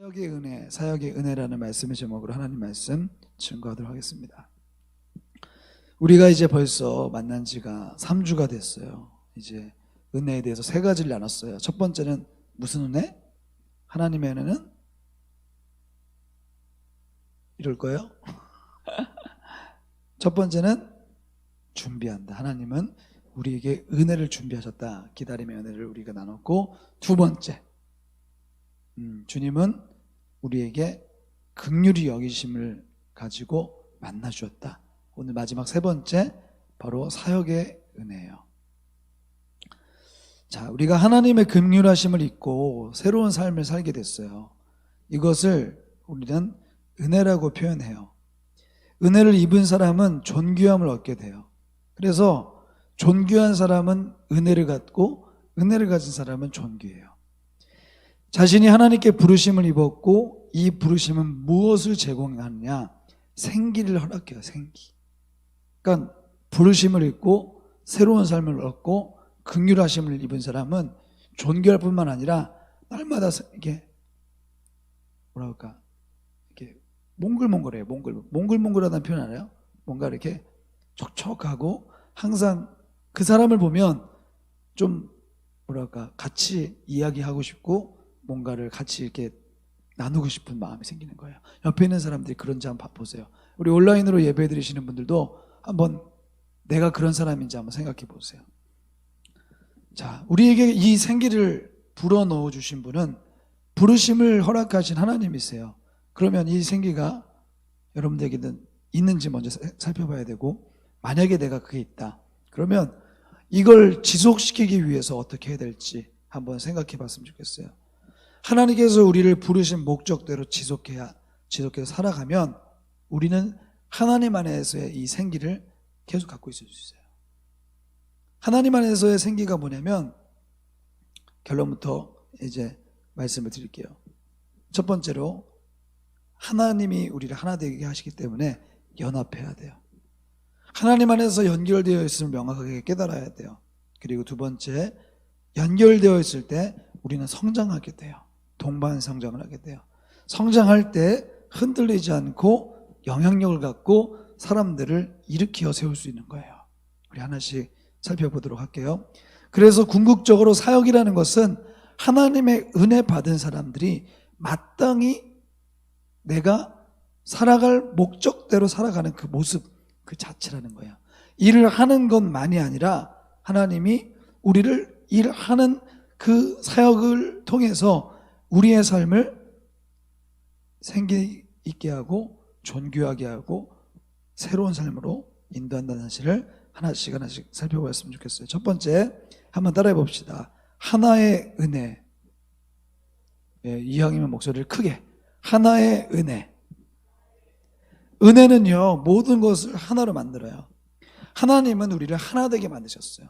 사역의 은혜, 사역의 은혜라는 말씀의 제목으로 하나님 말씀 증거하도록 하겠습니다. 우리가 이제 벌써 만난 지가 3주가 됐어요. 이제 은혜에 대해서 세 가지를 나눴어요. 첫 번째는 무슨 은혜? 하나님의 은혜는 이럴 거예요. 첫 번째는 준비한다. 하나님은 우리에게 은혜를 준비하셨다. 기다림의 은혜를 우리가 나눴고, 두 번째, 주님은 우리에게 긍휼히 여기심을 가지고 만나 주었다. 오늘 마지막 세 번째, 바로 사역의 은혜예요. 자, 우리가 하나님의 긍휼하심을 잊고 새로운 삶을 살게 됐어요. 이것을 우리는 은혜라고 표현해요. 은혜를 입은 사람은 존귀함을 얻게 돼요. 그래서 존귀한 사람은 은혜를 갖고 은혜를 가진 사람은 존귀해요. 자신이 하나님께 부르심을 입었고, 이 부르심은 무엇을 제공하느냐? 생기를 허락해요. 생기. 그러니까 부르심을 입고 새로운 삶을 얻고 긍휼하심을 입은 사람은 존귀할 뿐만 아니라 날마다 이게 뭐랄까, 이렇게 몽글몽글해요. 몽글몽글하다는 표현 알아요? 뭔가 이렇게 촉촉하고, 항상 그 사람을 보면 좀 뭐랄까, 같이 이야기하고 싶고 뭔가를 같이 이렇게 나누고 싶은 마음이 생기는 거예요. 옆에 있는 사람들이 그런지 한번 보세요. 우리 온라인으로 예배 드리시는 분들도 한번 내가 그런 사람인지 한번 생각해 보세요. 자, 우리에게 이 생기를 불어넣어 주신 분은 부르심을 허락하신 하나님이세요. 그러면 이 생기가 여러분들에게는 있는지 먼저 살펴봐야 되고, 만약에 내가 그게 있다, 그러면 이걸 지속시키기 위해서 어떻게 해야 될지 한번 생각해 봤으면 좋겠어요. 하나님께서 우리를 부르신 목적대로 지속해서 살아가면 우리는 하나님 안에서의 이 생기를 계속 갖고 있을 수 있어요. 하나님 안에서의 생기가 뭐냐면, 결론부터 이제 말씀을 드릴게요. 첫 번째로, 하나님이 우리를 하나 되게 하시기 때문에 연합해야 돼요. 하나님 안에서 연결되어 있음을 명확하게 깨달아야 돼요. 그리고 두 번째, 연결되어 있을 때 우리는 성장하게 돼요. 동반 성장을 하게 돼요. 성장할 때 흔들리지 않고 영향력을 갖고 사람들을 일으켜 세울 수 있는 거예요. 우리 하나씩 살펴보도록 할게요. 그래서 궁극적으로 사역이라는 것은 하나님의 은혜 받은 사람들이 마땅히 내가 살아갈 목적대로 살아가는 그 모습, 그 자체라는 거예요. 일을 하는 것만이 아니라 하나님이 우리를 일하는 그 사역을 통해서 우리의 삶을 생기 있게 하고 존귀하게 하고 새로운 삶으로 인도한다는 사실을 하나씩 살펴보았으면 좋겠어요. 첫 번째, 한번 따라해 봅시다. 하나의 은혜. 이왕이면 목소리를 크게. 하나의 은혜. 은혜는요, 모든 것을 하나로 만들어요. 하나님은 우리를 하나 되게 만드셨어요.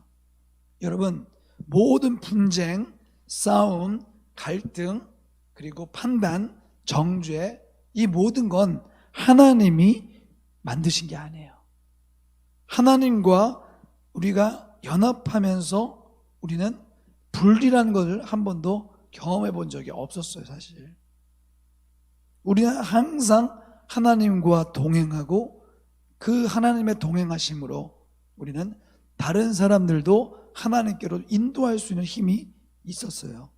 여러분, 모든 분쟁, 싸움, 갈등, 그리고 판단, 정죄, 이 모든 건 하나님이 만드신 게 아니에요. 하나님과 우리가 연합하면서 우리는 분리라는 것을 한 번도 경험해 본 적이 없었어요, 사실. 우리는 항상 하나님과 동행하고, 그 하나님의 동행하심으로 우리는 다른 사람들도 하나님께로 인도할 수 있는 힘이 있었어요.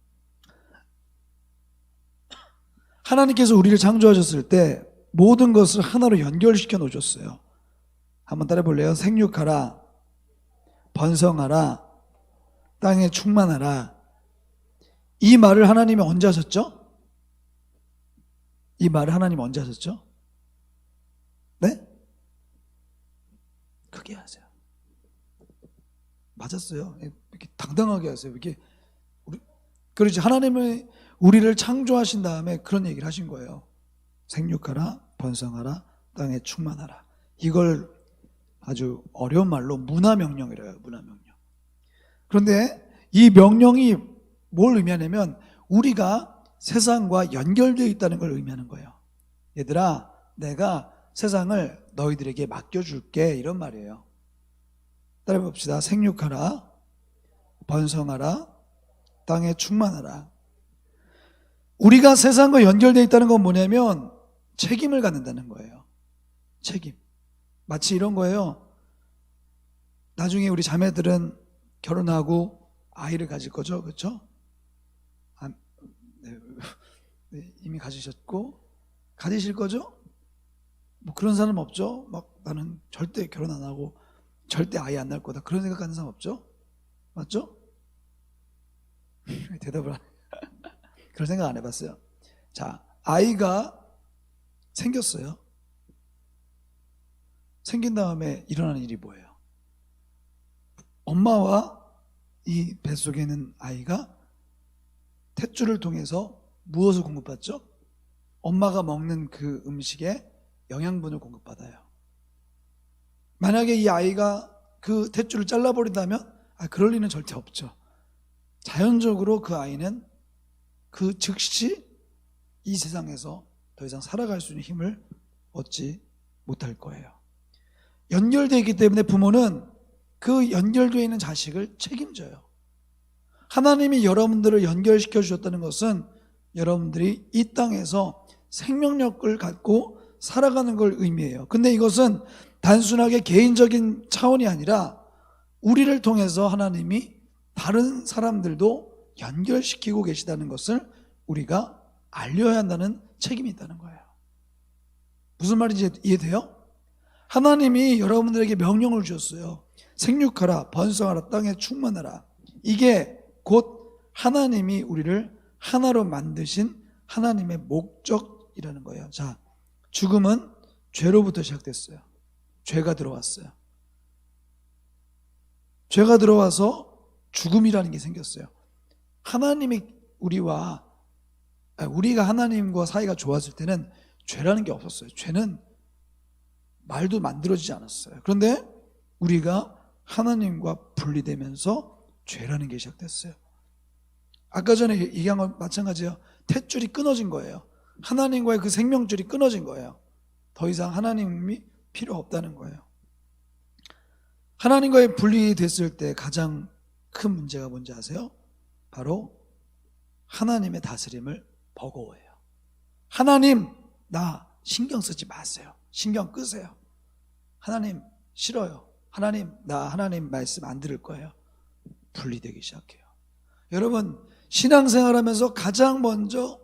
하나님께서 우리를 창조하셨을 때 모든 것을 하나로 연결시켜 놓으셨어요. 한번 따라해 볼래요? 생육하라, 번성하라, 땅에 충만하라. 이 말을 하나님이 언제 하셨죠? 이 말을 하나님이 언제 하셨죠? 네? 크게 하세요. 맞았어요. 이렇게 당당하게 하세요. 이렇게 그렇지. 하나님은 우리를 창조하신 다음에 그런 얘기를 하신 거예요. 생육하라, 번성하라, 땅에 충만하라. 이걸 아주 어려운 말로 문화명령이래요. 문화명령. 그런데 이 명령이 뭘 의미하냐면, 우리가 세상과 연결되어 있다는 걸 의미하는 거예요. 얘들아, 내가 세상을 너희들에게 맡겨줄게, 이런 말이에요. 따라해 봅시다. 생육하라, 번성하라, 땅에 충만하라. 우리가 세상과 연결되어 있다는 건 뭐냐면 책임을 갖는다는 거예요. 책임. 마치 이런 거예요. 나중에 우리 자매들은 결혼하고 아이를 가질 거죠. 그렇죠? 네, 이미 가지셨고 가지실 거죠? 뭐 그런 사람 없죠? 막 나는 절대 결혼 안 하고 절대 아이 안 낳을 거다. 그런 생각하는 사람 없죠? 맞죠? 대답을 안 해요. 그런 생각 안 해봤어요. 자, 아이가 생겼어요. 생긴 다음에 일어나는 일이 뭐예요? 엄마와 이 뱃속에 있는 아이가 탯줄을 통해서 무엇을 공급받죠? 엄마가 먹는 그 음식에 영양분을 공급받아요. 만약에 이 아이가 그 탯줄을 잘라버린다면 그럴 리는 절대 없죠. 자연적으로 그 아이는 그 즉시 이 세상에서 더 이상 살아갈 수 있는 힘을 얻지 못할 거예요. 연결되어 있기 때문에 부모는 그 연결되어 있는 자식을 책임져요. 하나님이 여러분들을 연결시켜 주셨다는 것은 여러분들이 이 땅에서 생명력을 갖고 살아가는 걸 의미해요. 근데 이것은 단순하게 개인적인 차원이 아니라 우리를 통해서 하나님이 다른 사람들도 연결시키고 계시다는 것을 우리가 알려야 한다는 책임이 있다는 거예요. 무슨 말인지 이해돼요? 하나님이 여러분들에게 명령을 주셨어요. 생육하라, 번성하라, 땅에 충만하라. 이게 곧 하나님이 우리를 하나로 만드신 하나님의 목적이라는 거예요. 자, 죽음은 죄로부터 시작됐어요. 죄가 들어왔어요. 죄가 들어와서 죽음이라는 게 생겼어요. 하나님이 우리가 하나님과 사이가 좋았을 때는 죄라는 게 없었어요. 죄는 말도 만들어지지 않았어요. 그런데 우리가 하나님과 분리되면서 죄라는 게 시작됐어요. 아까 전에 얘기한 건 마찬가지예요. 탯줄이 끊어진 거예요. 하나님과의 그 생명줄이 끊어진 거예요. 더 이상 하나님이 필요 없다는 거예요. 하나님과의 분리됐을 때 가장 큰 문제가 뭔지 아세요? 바로 하나님의 다스림을 버거워해요. 하나님, 나 신경 쓰지 마세요. 신경 끄세요. 하나님 싫어요. 하나님, 나 하나님 말씀 안 들을 거예요. 분리되기 시작해요. 여러분, 신앙생활하면서 가장 먼저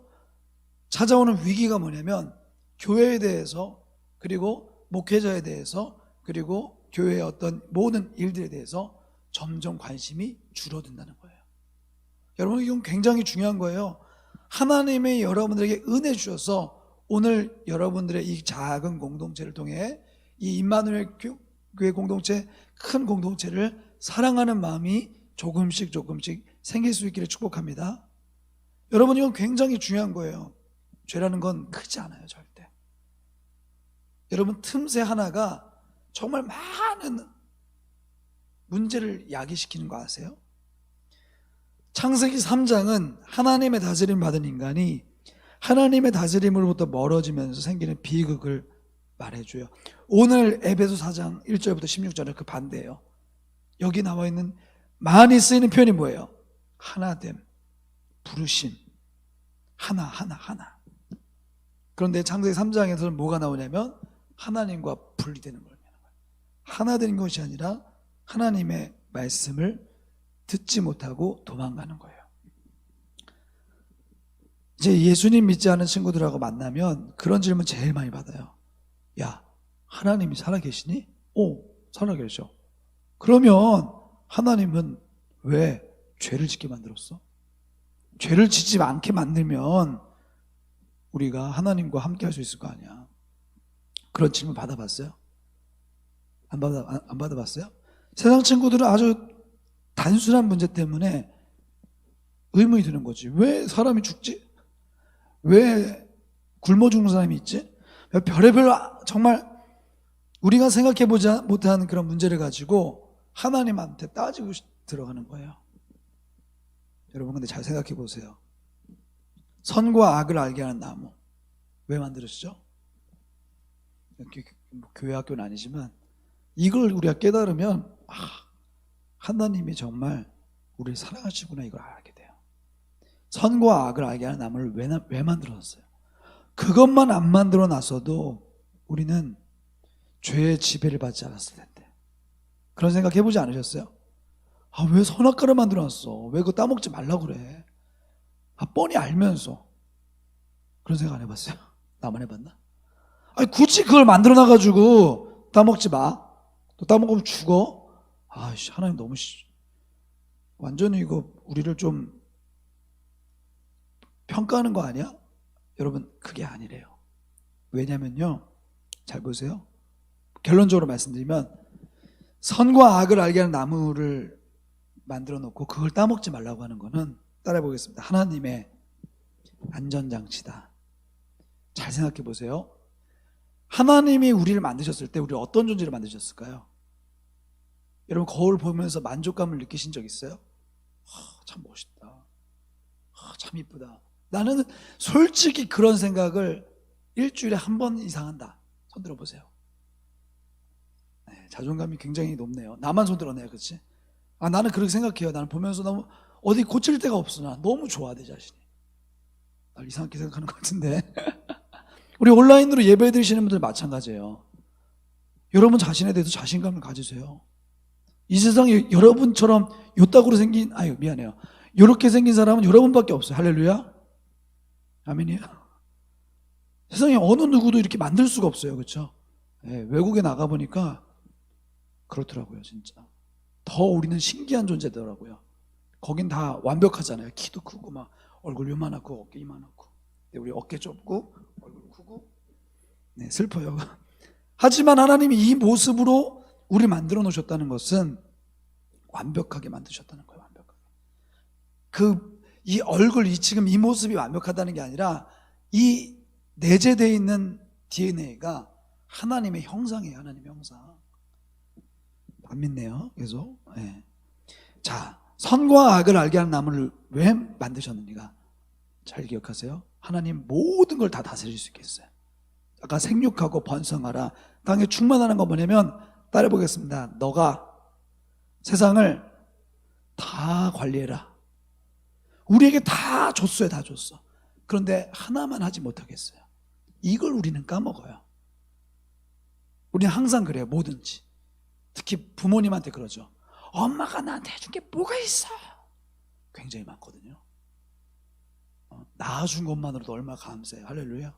찾아오는 위기가 뭐냐면 교회에 대해서, 그리고 목회자에 대해서, 그리고 교회의 어떤 모든 일들에 대해서 점점 관심이 줄어든다는 거예요. 여러분, 이건 굉장히 중요한 거예요. 하나님이 여러분들에게 은혜 주셔서 오늘 여러분들의 이 작은 공동체를 통해 이 임마누엘 교회 공동체, 큰 공동체를 사랑하는 마음이 조금씩 생길 수 있기를 축복합니다. 여러분, 이건 굉장히 중요한 거예요. 죄라는 건 크지 않아요, 절대. 여러분, 틈새 하나가 정말 많은 문제를 야기시키는 거 아세요? 창세기 3장은 하나님의 다스림 받은 인간이 하나님의 다스림으로부터 멀어지면서 생기는 비극을 말해줘요. 오늘 에베소 4장 1절부터 16절은 그 반대예요. 여기 나와 있는 많이 쓰이는 표현이 뭐예요? 하나됨, 부르심, 하나. 그런데 창세기 3장에서는 뭐가 나오냐면 하나님과 분리되는 걸 말하는 거예요. 하나 되는 것이 아니라 하나님의 말씀을 듣지 못하고 도망가는 거예요. 이제 예수님 믿지 않은 친구들하고 만나면 그런 질문 제일 많이 받아요. 야, 하나님이 살아계시니? 오, 살아계셔. 그러면 하나님은 왜 죄를 짓게 만들었어? 죄를 짓지 않게 만들면 우리가 하나님과 함께 할 수 있을 거 아니야. 그런 질문 받아봤어요? 안 받아봤어요? 세상 친구들은 아주 단순한 문제 때문에 의문이 드는 거지. 왜 사람이 죽지? 왜 굶어 죽는 사람이 있지? 별의별 정말 우리가 생각해보지 못한 그런 문제를 가지고 하나님한테 따지고 들어가는 거예요. 여러분, 근데 잘 생각해 보세요. 선과 악을 알게 하는 나무 왜 만들었죠? 교회 학교는 아니지만 이걸 우리가 깨달으면 하나님이 정말 우리를 사랑하시구나, 이걸 알게 돼요. 선과 악을 알게 하는 나무를 왜 만들었어요? 그것만 안 만들어 놨어도 우리는 죄의 지배를 받지 않았을 텐데. 그런 생각 해보지 않으셨어요? 왜 선악과를 만들어 놨어? 왜 그거 따먹지 말라고 그래? 뻔히 알면서. 그런 생각 안 해봤어요? 나만 해봤나? 굳이 그걸 만들어 놔가지고 따먹지 마. 또 따먹으면 죽어. 하나님 너무 완전히 이거 우리를 좀 평가하는 거 아니야? 여러분, 그게 아니래요. 왜냐면요, 잘 보세요. 결론적으로 말씀드리면 선과 악을 알게 하는 나무를 만들어 놓고 그걸 따먹지 말라고 하는 거는, 따라해 보겠습니다. 하나님의 안전장치다. 잘 생각해 보세요. 하나님이 우리를 만드셨을 때 우리 어떤 존재를 만드셨을까요? 여러분, 거울 보면서 만족감을 느끼신 적 있어요? 참 멋있다. 참 이쁘다. 나는 솔직히 그런 생각을 일주일에 한 번 이상 한다. 손 들어보세요. 자존감이 굉장히 높네요. 나만 손 들었네요. 그렇지? 나는 그렇게 생각해요. 나는 보면서 너무 어디 고칠 데가 없어. 나 너무 좋아, 내 자신이. 날 이상하게 생각하는 것 같은데. 우리 온라인으로 예배 드리시는 분들 마찬가지예요. 여러분 자신에 대해서 자신감을 가지세요. 이 세상에 여러분처럼 요따구로 생긴, 미안해요, 요렇게 생긴 사람은 여러분밖에 없어요. 할렐루야. 아멘이에요. 세상에 어느 누구도 이렇게 만들 수가 없어요. 그렇죠? 외국에 나가보니까 그렇더라고요. 진짜 더 우리는 신기한 존재더라고요. 거긴 다 완벽하잖아요. 키도 크고 막 얼굴 요만하고 어깨 이만하고. 우리 어깨 좁고 얼굴 크고. 슬퍼요. 하지만 하나님이 이 모습으로 우리를 만들어 놓으셨다는 것은 완벽하게 만드셨다는 거예요. 완벽하게. 이 얼굴, 지금 이 모습이 완벽하다는 게 아니라 이 내재되어 있는 DNA가 하나님의 형상이에요. 하나님의 형상. 안 믿네요. 계속. 자, 선과 악을 알게 하는 나무를 왜 만드셨는가? 잘 기억하세요. 하나님 모든 걸 다 다스릴 수 있겠어요. 아까 생육하고 번성하라, 땅에 충만하는 거 뭐냐면, 따라 보겠습니다. 너가 세상을 다 관리해라. 우리에게 다 줬어요. 다 줬어. 그런데 하나만 하지 못하겠어요. 이걸 우리는 까먹어요. 우리는 항상 그래요. 뭐든지. 특히 부모님한테 그러죠. 엄마가 나한테 해준 게 뭐가 있어? 굉장히 많거든요. 낳아준 것만으로도 얼마나 감사해요. 할렐루야.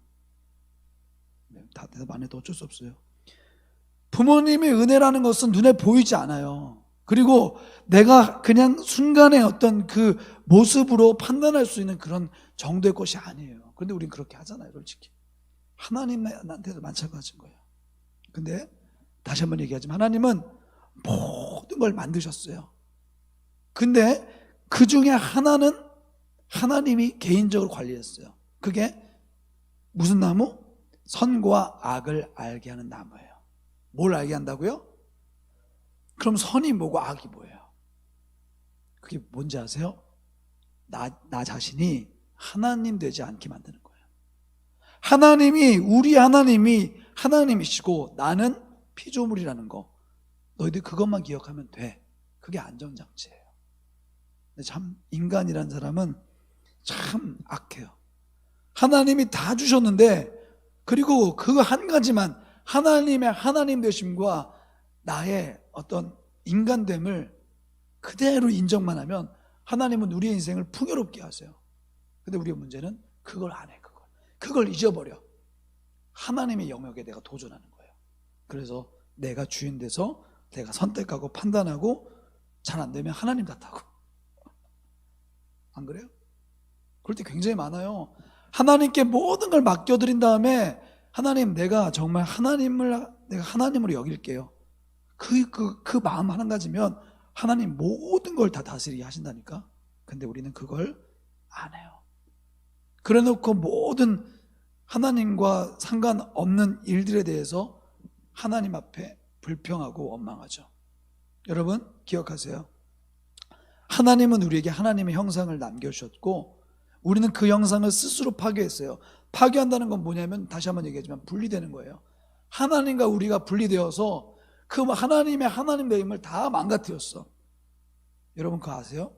다 대답 안 해도 어쩔 수 없어요. 부모님의 은혜라는 것은 눈에 보이지 않아요. 그리고 내가 그냥 순간의 어떤 그 모습으로 판단할 수 있는 그런 정도의 것이 아니에요. 그런데 우린 그렇게 하잖아요. 솔직히 하나님한테도 마찬가지인 거예요. 근데 다시 한번 얘기하지만 하나님은 모든 걸 만드셨어요. 근데 그 중에 하나는 하나님이 개인적으로 관리했어요. 그게 무슨 나무? 선과 악을 알게 하는 나무예요. 뭘 알게 한다고요? 그럼 선이 뭐고 악이 뭐예요? 그게 뭔지 아세요? 나 자신이 하나님 되지 않게 만드는 거예요. 우리 하나님이 하나님이시고 나는 피조물이라는 거, 너희들 그것만 기억하면 돼. 그게 안전장치예요. 근데 참 인간이라는 사람은 참 악해요. 하나님이 다 주셨는데, 그리고 그 한 가지만, 하나님의 하나님 되심과 나의 어떤 인간됨을 그대로 인정만 하면 하나님은 우리의 인생을 풍요롭게 하세요. 근데 우리의 문제는 그걸 안 해. 그걸 잊어버려. 하나님의 영역에 내가 도전하는 거예요. 그래서 내가 주인 돼서 내가 선택하고 판단하고 잘 안 되면 하나님 탓하고. 안 그래요? 그럴 때 굉장히 많아요. 하나님께 모든 걸 맡겨드린 다음에 하나님, 내가 정말 내가 하나님으로 여길게요. 그 마음 하나 가지면 하나님 모든 걸 다 다스리게 하신다니까. 근데 우리는 그걸 안 해요. 그래 놓고 모든 하나님과 상관없는 일들에 대해서 하나님 앞에 불평하고 원망하죠. 여러분 기억하세요. 하나님은 우리에게 하나님의 형상을 남겨주셨고 우리는 그 형상을 스스로 파괴했어요. 파괴한다는 건 뭐냐면, 다시 한번 얘기하지만 분리되는 거예요. 하나님과 우리가 분리되어서 그 하나님의 하나님 되임을 다 망가뜨렸어. 여러분 그거 아세요?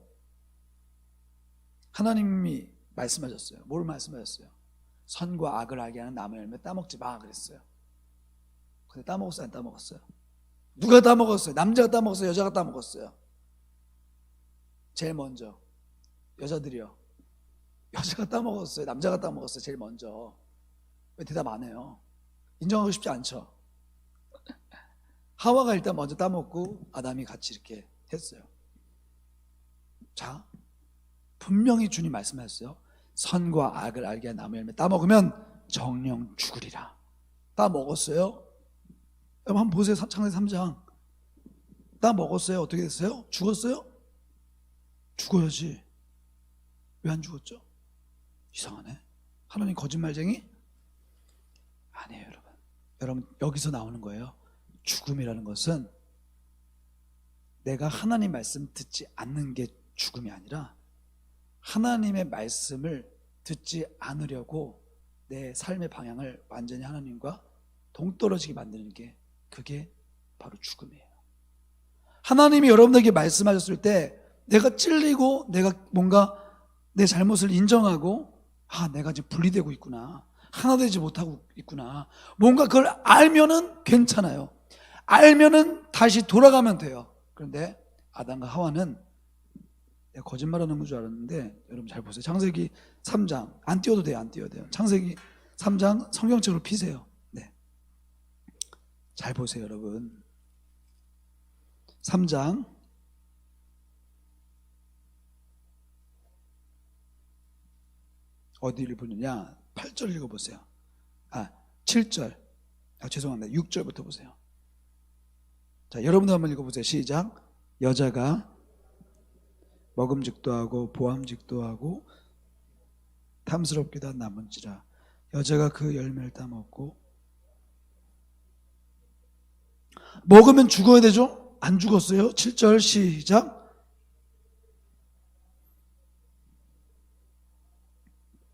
하나님이 말씀하셨어요. 뭘 말씀하셨어요? 선과 악을 알게 하는 나무의 열매 따먹지 마 그랬어요. 근데 따먹었어요? 안 따먹었어요? 누가 따먹었어요? 남자가 따먹었어요? 여자가 따먹었어요? 제일 먼저 여자들이요. 여자가 따먹었어요? 남자가 따먹었어요? 제일 먼저. 왜 대답 안 해요? 인정하고 싶지 않죠? 하와가 일단 먼저 따먹고 아담이 같이 이렇게 했어요. 자, 분명히 주님 말씀하셨어요. 선과 악을 알게 한 나무의 열매 따먹으면 정령 죽으리라. 따먹었어요? 여러분 한번 보세요. 창세기 3장. 따먹었어요? 어떻게 됐어요? 죽었어요? 죽어야지. 왜 안 죽었죠? 이상하네. 하나님 거짓말쟁이? 아니에요, 여러분. 여러분 여기서 나오는 거예요. 죽음이라는 것은 내가 하나님 말씀 듣지 않는 게 죽음이 아니라 하나님의 말씀을 듣지 않으려고 내 삶의 방향을 완전히 하나님과 동떨어지게 만드는 게, 그게 바로 죽음이에요. 하나님이 여러분에게 말씀하셨을 때 내가 찔리고 내가 뭔가 내 잘못을 인정하고 내가 지금 분리되고 있구나, 하나 되지 못하고 있구나, 뭔가 그걸 알면은 괜찮아요. 알면은 다시 돌아가면 돼요. 그런데 아담과 하와는 내가 거짓말하는 건 줄 알았는데, 여러분 잘 보세요. 창세기 3장 안 띄워도 돼요. 안 띄워도 돼요. 창세기 3장 성경책으로 피세요. 네, 잘 보세요, 여러분. 3장 어디를 보느냐? 8절 읽어보세요. 7절. 죄송합니다. 6절부터 보세요. 자, 여러분도 한번 읽어보세요. 시작. 여자가 먹음직도 하고 보암직도 하고 탐스럽기도 한 나무인지라 여자가 그 열매를 따먹고. 먹으면 죽어야 되죠? 안 죽었어요? 7절 시작.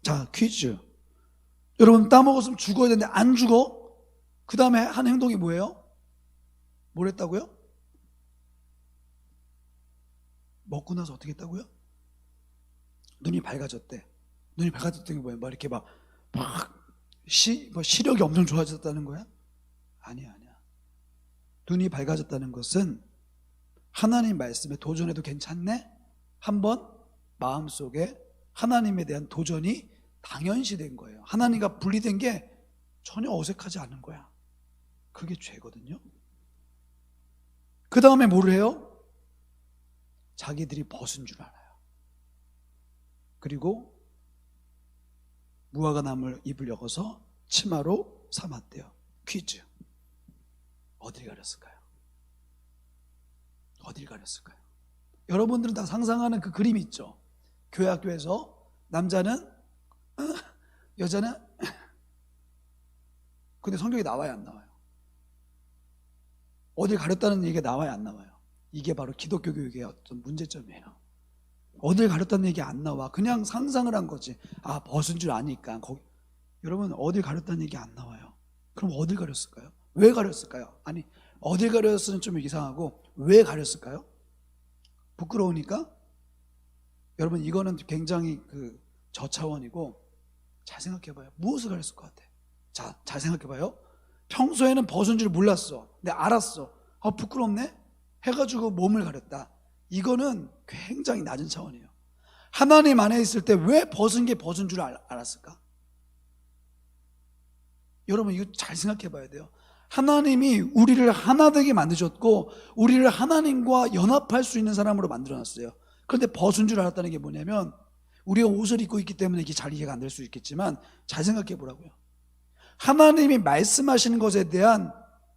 자, 퀴즈. 여러분 따먹었으면 죽어야 되는데 안 죽어? 그 다음에 한 행동이 뭐예요? 뭘 했다고요? 먹고 나서 어떻게 했다고요? 눈이 밝아졌대. 눈이 밝아졌던 게 뭐예요? 막 이렇게 시력이 엄청 좋아졌다는 거야? 아니야. 눈이 밝아졌다는 것은 하나님 말씀에 도전해도 괜찮네? 한번 마음속에 하나님에 대한 도전이 당연시 된 거예요. 하나님과 분리된 게 전혀 어색하지 않은 거야. 그게 죄거든요. 그 다음에 뭘 해요? 자기들이 벗은 줄 알아요. 그리고 무화과 나무를 입을 엮어서 치마로 삼았대요. 퀴즈. 어딜 가렸을까요? 어딜 가렸을까요? 여러분들은 다 상상하는 그 그림이 있죠. 교회 학교에서 남자는 여자는 근데 성경에 나와요, 안 나와요? 어딜 가렸다는 얘기가 나와요, 안 나와요? 이게 바로 기독교 교육의 어떤 문제점이에요. 어딜 가렸다는 얘기 안 나와. 그냥 상상을 한 거지. 벗은 줄 아니까. 여러분 어딜 가렸다는 얘기 안 나와요. 그럼 어딜 가렸을까요? 왜 가렸을까요? 아니, 어딜 가렸으면 좀 이상하고 왜 가렸을까요? 부끄러우니까? 여러분 이거는 굉장히 저차원이고, 잘 생각해봐요. 무엇을 가렸을 것 같아? 자, 잘 생각해봐요. 평소에는 벗은 줄 몰랐어. 근데 알았어. 부끄럽네? 해가지고 몸을 가렸다. 이거는 굉장히 낮은 차원이에요. 하나님 안에 있을 때 왜 벗은 게 벗은 줄 알았을까? 여러분 이거 잘 생각해봐야 돼요. 하나님이 우리를 하나 되게 만드셨고 우리를 하나님과 연합할 수 있는 사람으로 만들어놨어요. 그런데 벗은 줄 알았다는 게 뭐냐면, 우리가 옷을 입고 있기 때문에 이게 잘 이해가 안 될 수 있겠지만 잘 생각해 보라고요. 하나님이 말씀하시는 것에 대한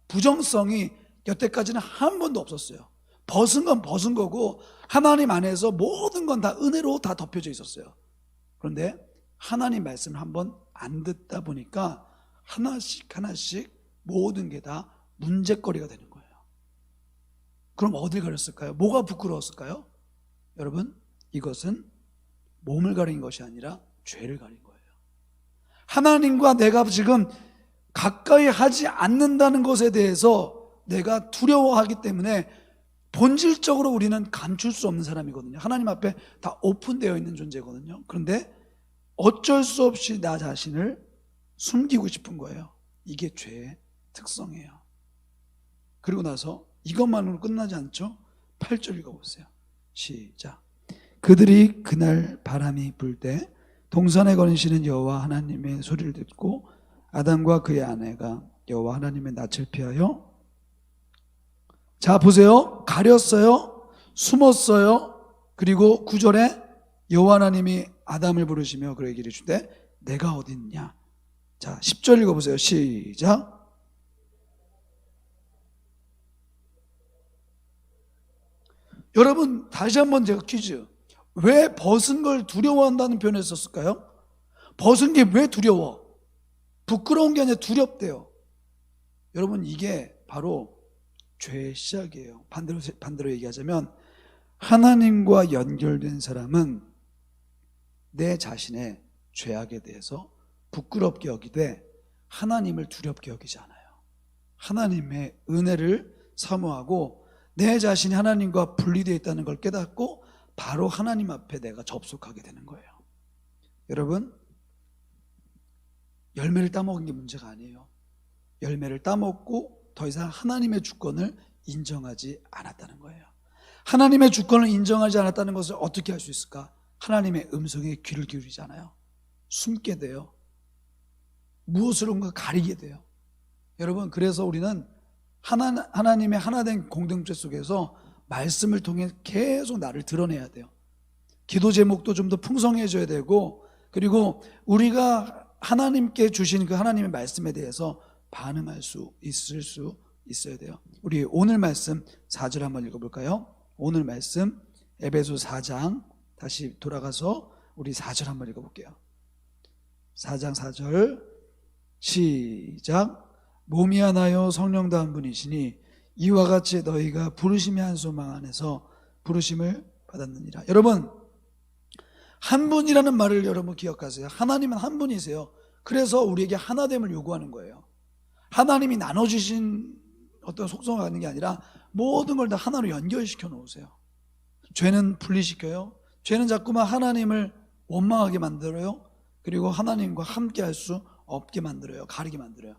부정성이 여태까지는 한 번도 없었어요. 벗은 건 벗은 거고 하나님 안에서 모든 건 다 은혜로 다 덮여져 있었어요. 그런데 하나님 말씀을 한번 안 듣다 보니까 하나씩 모든 게 다 문제거리가 되는 거예요. 그럼 어딜 가렸을까요? 뭐가 부끄러웠을까요? 여러분, 이것은 몸을 가린 것이 아니라 죄를 가린 거예요. 하나님과 내가 지금 가까이 하지 않는다는 것에 대해서 내가 두려워하기 때문에 본질적으로 우리는 감출 수 없는 사람이거든요. 하나님 앞에 다 오픈되어 있는 존재거든요. 그런데 어쩔 수 없이 나 자신을 숨기고 싶은 거예요. 이게 죄의 특성이에요. 그리고 나서 이것만으로 끝나지 않죠? 8절 읽어보세요. 시작. 그들이 그날 바람이 불 때 동산에 거니시는 여호와 하나님의 소리를 듣고 아담과 그의 아내가 여호와 하나님의 낯을 피하여, 자 보세요, 가렸어요, 숨었어요. 그리고 9절에 여호와 하나님이 아담을 부르시며 그에게 이르시되 내가 어디 있냐. 자 10절 읽어보세요. 시작. 여러분 다시 한번 제가 퀴즈, 왜 벗은 걸 두려워한다는 표현을 썼을까요? 벗은 게 왜 두려워? 부끄러운 게 아니라 두렵대요. 여러분 이게 바로 죄의 시작이에요. 반대로 얘기하자면 하나님과 연결된 사람은 내 자신의 죄악에 대해서 부끄럽게 여기되 하나님을 두렵게 여기지 않아요. 하나님의 은혜를 사모하고 내 자신이 하나님과 분리되어 있다는 걸 깨닫고 바로 하나님 앞에 내가 접속하게 되는 거예요. 여러분 열매를 따먹은 게 문제가 아니에요. 열매를 따먹고 더 이상 하나님의 주권을 인정하지 않았다는 거예요. 하나님의 주권을 인정하지 않았다는 것을 어떻게 할 수 있을까? 하나님의 음성에 귀를 기울이잖아요. 숨게 돼요. 무엇으론가 가리게 돼요. 여러분 그래서 우리는 하나님의 하나된 공동체 속에서 말씀을 통해 계속 나를 드러내야 돼요. 기도 제목도 좀 더 풍성해져야 되고, 그리고 우리가 하나님께 주신 그 하나님의 말씀에 대해서 반응할 수 있어야 돼요. 우리 오늘 말씀 4절 한번 읽어볼까요? 오늘 말씀 에베소 4장 다시 돌아가서 우리 4절 한번 읽어볼게요. 4장 4절 시작. 몸이 하나요 성령도 한 분이시니 이와 같이 너희가 부르심의 한 소망 안에서 부르심을 받았느니라. 여러분 한 분이라는 말을 여러분 기억하세요. 하나님은 한 분이세요. 그래서 우리에게 하나됨을 요구하는 거예요. 하나님이 나눠주신 어떤 속성을 갖는 게 아니라 모든 걸 다 하나로 연결시켜 놓으세요. 죄는 분리시켜요. 죄는 자꾸만 하나님을 원망하게 만들어요. 그리고 하나님과 함께 할 수 없게 만들어요. 가리게 만들어요.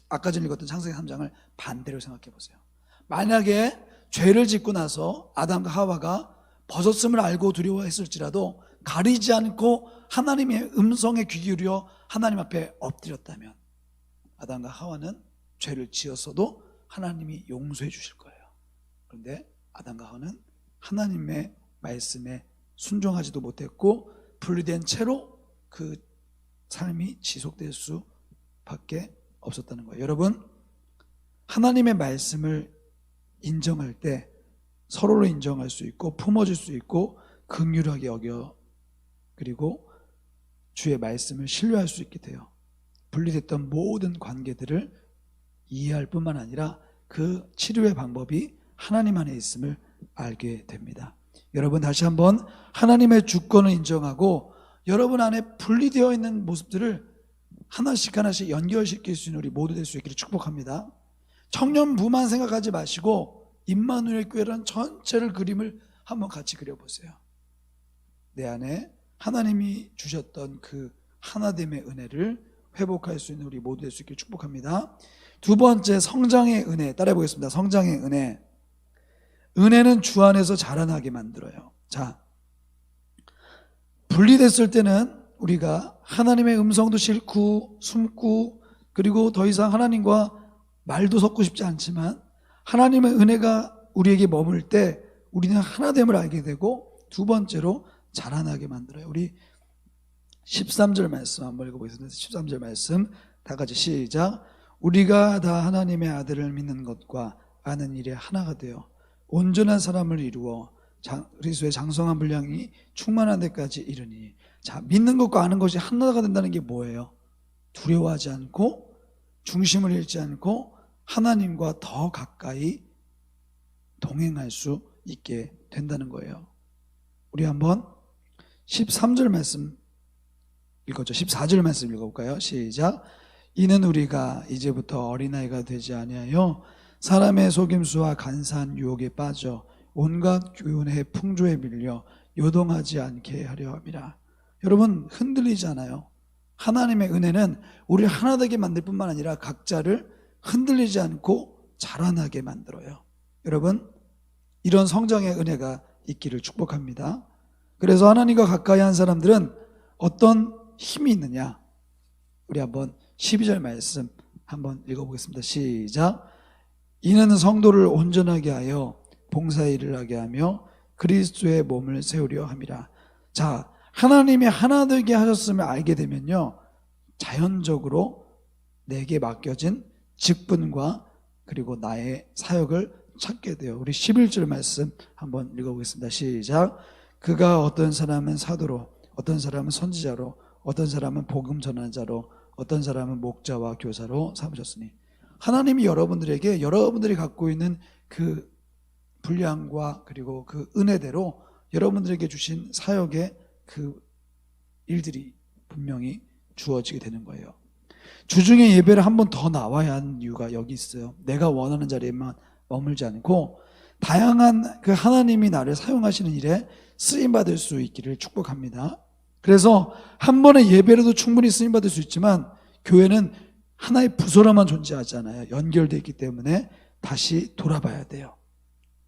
아까 전에 읽었던 창세기 3장을 반대로 생각해 보세요. 만약에 죄를 짓고 나서 아담과 하와가 벗었음을 알고 두려워했을지라도 가리지 않고 하나님의 음성에 귀 기울여 하나님 앞에 엎드렸다면 아담과 하와는 죄를 지었어도 하나님이 용서해 주실 거예요. 그런데 아담과 하와는 하나님의 말씀에 순종하지도 못했고 분리된 채로 그 삶이 지속될 수밖에 없었다는 거예요. 여러분 하나님의 말씀을 인정할 때 서로를 인정할 수 있고 품어줄 수 있고 긍휼하게 여겨, 그리고 주의 말씀을 신뢰할 수 있게 돼요. 분리됐던 모든 관계들을 이해할 뿐만 아니라 그 치료의 방법이 하나님 안에 있음을 알게 됩니다. 여러분 다시 한번 하나님의 주권을 인정하고 여러분 안에 분리되어 있는 모습들을 하나씩 하나씩 연결시킬 수 있는 우리 모두 될 수 있기를 축복합니다. 청년부만 생각하지 마시고 임마누엘 교회라는 전체를 그림을 한번 같이 그려보세요. 내 안에 하나님이 주셨던 그 하나됨의 은혜를 회복할 수 있는 우리 모두 될 수 있기를 축복합니다. 두 번째, 성장의 은혜 따라해 보겠습니다. 성장의 은혜. 은혜는 주 안에서 자라나게 만들어요. 자, 분리됐을 때는 우리가 하나님의 음성도 싫고 숨고, 그리고 더 이상 하나님과 말도 섞고 싶지 않지만 하나님의 은혜가 우리에게 머물 때 우리는 하나됨을 알게 되고, 두 번째로 자라나게 만들어요. 우리 13절 말씀 한번 읽어보겠습니다. 13절 말씀 다 같이 시작. 우리가 다 하나님의 아들을 믿는 것과 아는 일에 하나가 되어 온전한 사람을 이루어 그리스도의 장성한 분량이 충만한 데까지 이르니. 자, 믿는 것과 아는 것이 하나가 된다는 게 뭐예요? 두려워하지 않고 중심을 잃지 않고 하나님과 더 가까이 동행할 수 있게 된다는 거예요. 우리 한번 13절 말씀 읽었죠? 14절 말씀 읽어볼까요? 시작. 이는 우리가 이제부터 어린아이가 되지 아니하여 사람의 속임수와 간사한 유혹에 빠져 온갖 교훈의 풍조에 밀려 요동하지 않게 하려 함이라. 여러분, 흔들리잖아요. 하나님의 은혜는 우리를 하나 되게 만들 뿐만 아니라 각자를 흔들리지 않고 자라나게 만들어요. 여러분, 이런 성장의 은혜가 있기를 축복합니다. 그래서 하나님과 가까이 한 사람들은 어떤 힘이 있느냐? 우리 한번 12절 말씀 한번 읽어보겠습니다. 시작. 이는 성도를 온전하게 하여 봉사의 일을 하게 하며 그리스도의 몸을 세우려 함이라. 자, 하나님이 하나 되게 하셨음을 알게 되면요, 자연적으로 내게 맡겨진 직분과 그리고 나의 사역을 찾게 돼요. 우리 11절 말씀 한번 읽어보겠습니다. 시작. 그가 어떤 사람은 사도로, 어떤 사람은 선지자로, 어떤 사람은 복음 전환자로, 어떤 사람은 목자와 교사로 삼으셨으니. 하나님이 여러분들에게 여러분들이 갖고 있는 그 분량과 그리고 그 은혜대로 여러분들에게 주신 사역의 그 일들이 분명히 주어지게 되는 거예요. 주중에 예배를 한 번 더 나와야 하는 이유가 여기 있어요. 내가 원하는 자리에만 머물지 않고 다양한 그 하나님이 나를 사용하시는 일에 쓰임받을 수 있기를 축복합니다. 그래서 한 번의 예배로도 충분히 쓰임받을 수 있지만 교회는 하나의 부서로만 존재하지 않아요. 연결되어 있기 때문에 다시 돌아봐야 돼요.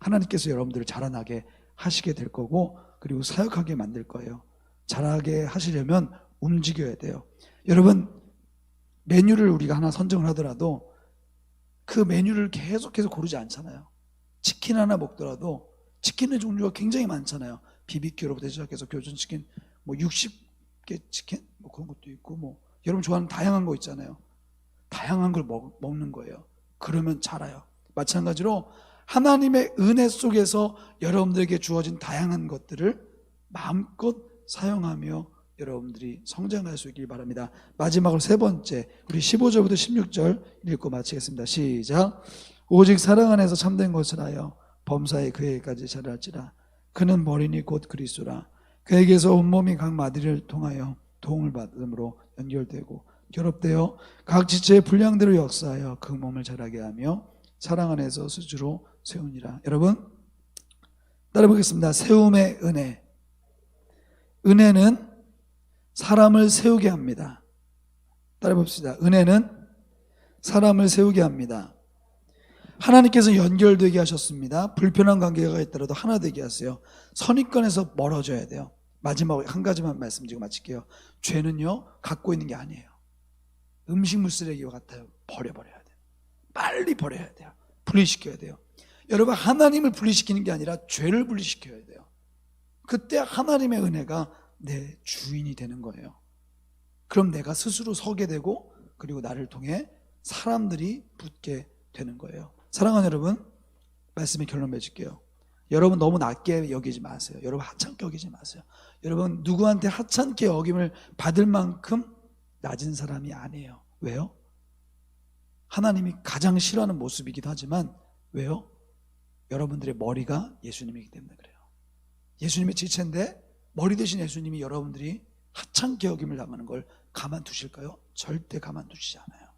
하나님께서 여러분들을 자라나게 하시게 될 거고 그리고 사역하게 만들 거예요. 자라게 하시려면 움직여야 돼요. 여러분, 메뉴를 우리가 하나 선정을 하더라도 그 메뉴를 계속해서 고르지 않잖아요. 치킨 하나 먹더라도 치킨의 종류가 굉장히 많잖아요. BBQ로부터 시작해서 교촌치킨, 뭐 60개 치킨, 뭐 그런 것도 있고, 뭐 여러분 좋아하는 다양한 거 있잖아요. 다양한 걸 먹는 거예요. 그러면 자라요. 마찬가지로 하나님의 은혜 속에서 여러분들에게 주어진 다양한 것들을 마음껏 사용하며 여러분들이 성장할 수 있길 바랍니다. 마지막으로 세 번째, 우리 15절부터 16절 읽고 마치겠습니다. 시작. 오직 사랑 안에서 참된 것을 하여 범사에 그에게까지 자랄지라. 그는 머리니 곧 그리스도라. 그에게서 온몸이 각 마디를 통하여 도움을 받음으로 연결되고 결합되어 각 지체의 분량대로 역사하여 그 몸을 자라게 하며 사랑 안에서 스스로 세우니라. 여러분, 따라 보겠습니다. 세움의 은혜. 은혜는 사람을 세우게 합니다. 따라 봅시다. 은혜는 사람을 세우게 합니다. 하나님께서 연결되게 하셨습니다. 불편한 관계가 있더라도 하나 되게 하세요. 선입견에서 멀어져야 돼요. 마지막으로 한 가지만 말씀드리고 마칠게요. 죄는요, 갖고 있는 게 아니에요. 음식물 쓰레기와 같아요. 버려야 돼요. 빨리 버려야 돼요. 분리시켜야 돼요. 여러분, 하나님을 분리시키는 게 아니라 죄를 분리시켜야 돼요. 그때 하나님의 은혜가 내 주인이 되는 거예요. 그럼 내가 스스로 서게 되고 그리고 나를 통해 사람들이 붙게 되는 거예요. 사랑하는 여러분, 말씀의 결론 맺을게요. 여러분 너무 낮게 여기지 마세요. 여러분 하찮게 여기지 마세요. 여러분 누구한테 하찮게 여김을 받을 만큼 낮은 사람이 아니에요. 왜요? 하나님이 가장 싫어하는 모습이기도 하지만 왜요? 여러분들의 머리가 예수님이기 때문에 그래요. 예수님의 지체인데 머리 대신 예수님이 여러분들이 하찮게 여김을 당하는 걸 가만두실까요? 절대 가만두시지 않아요.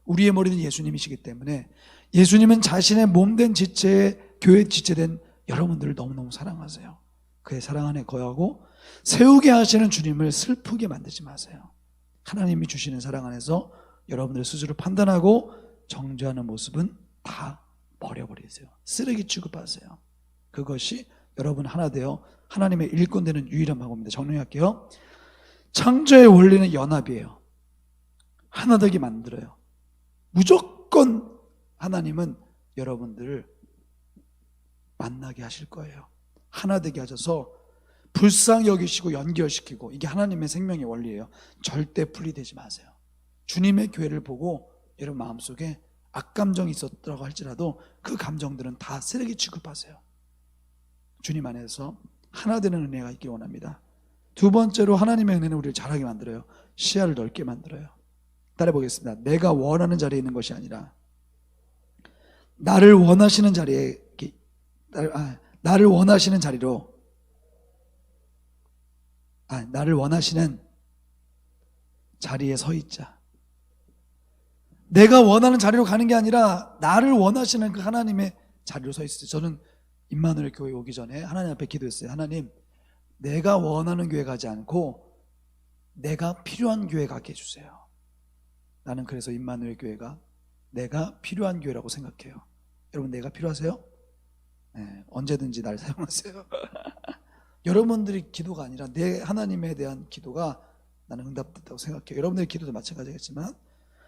우리의 머리는 예수님이시기 때문에 예수님은 자신의 몸된 지체에 교회 지체된 여러분들을 너무너무 사랑하세요. 그의 사랑 안에 거하고 세우게 하시는 주님을 슬프게 만들지 마세요. 하나님이 주시는 사랑 안에서 여러분들 스스로 판단하고 정죄하는 모습은 다 버려버리세요. 쓰레기 취급하세요. 그것이 여러분 하나 되어 하나님의 일꾼 되는 유일한 방법입니다. 정리할게요. 창조의 원리는 연합이에요. 하나 되게 만들어요. 무조건 하나님은 여러분들을 만나게 하실 거예요. 하나 되게 하셔서 불쌍히 여기시고 연결시키고, 이게 하나님의 생명의 원리예요. 절대 분리되지 마세요. 주님의 교회를 보고 여러분 마음속에 악감정이 있었다고 할지라도 그 감정들은 다 쓰레기 취급하세요. 주님 안에서 하나 되는 은혜가 있길 원합니다. 두 번째로 하나님의 은혜는 우리를 잘하게 만들어요. 시야를 넓게 만들어요. 따라 보겠습니다. 내가 원하는 자리에 있는 것이 아니라 나를 원하시는 자리에, 나를 원하시는 자리로, 나를 원하시는 자리에 서 있자. 내가 원하는 자리로 가는 게 아니라 나를 원하시는 그 하나님의 자리로 서 있어요. 저는 임마누엘 교회 오기 전에 하나님 앞에 기도했어요. 하나님, 내가 원하는 교회 가지 않고 내가 필요한 교회 가게 해주세요. 나는 그래서 임마누엘 교회가 내가 필요한 교회라고 생각해요. 여러분, 내가 필요하세요? 네, 언제든지 날 사용하세요. 여러분들이 기도가 아니라 내 하나님에 대한 기도가 나는 응답됐다고 생각해요. 여러분들의 기도도 마찬가지겠지만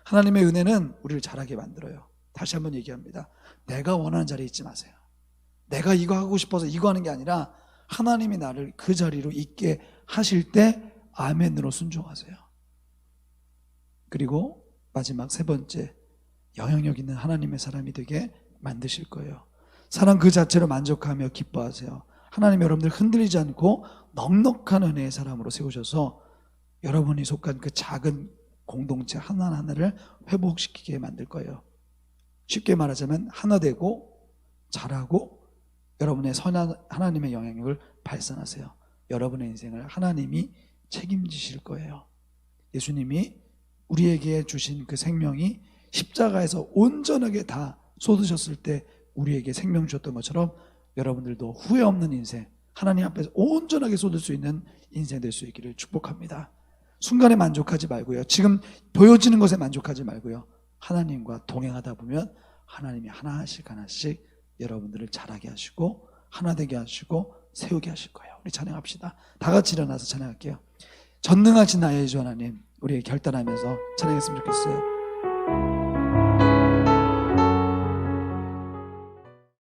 하나님의 은혜는 우리를 잘하게 만들어요. 다시 한번 얘기합니다. 내가 원하는 자리에 있지 마세요. 내가 이거 하고 싶어서 이거 하는 게 아니라 하나님이 나를 그 자리로 있게 하실 때 아멘으로 순종하세요. 그리고 마지막 세 번째, 영향력 있는 하나님의 사람이 되게 만드실 거예요. 사랑 그 자체로 만족하며 기뻐하세요. 하나님 여러분들 흔들리지 않고 넉넉한 은혜의 사람으로 세우셔서 여러분이 속한 그 작은 공동체 하나하나를 회복시키게 만들 거예요. 쉽게 말하자면 하나 되고 잘하고 여러분의 선한 하나님의 영향력을 발산하세요. 여러분의 인생을 하나님이 책임지실 거예요. 예수님이 우리에게 주신 그 생명이 십자가에서 온전하게 다 쏟으셨을 때 우리에게 생명 주셨던 것처럼 여러분들도 후회 없는 인생, 하나님 앞에서 온전하게 쏟을 수 있는 인생 될 수 있기를 축복합니다. 순간에 만족하지 말고요. 지금 보여지는 것에 만족하지 말고요. 하나님과 동행하다 보면 하나님이 하나씩 하나씩 여러분들을 자라게 하시고 하나 되게 하시고 세우게 하실 거예요. 우리 찬양합시다. 다 같이 일어나서 찬양할게요. 전능하신 나의 주 하나님, 우리 결단하면서 찬양했으면 좋겠어요.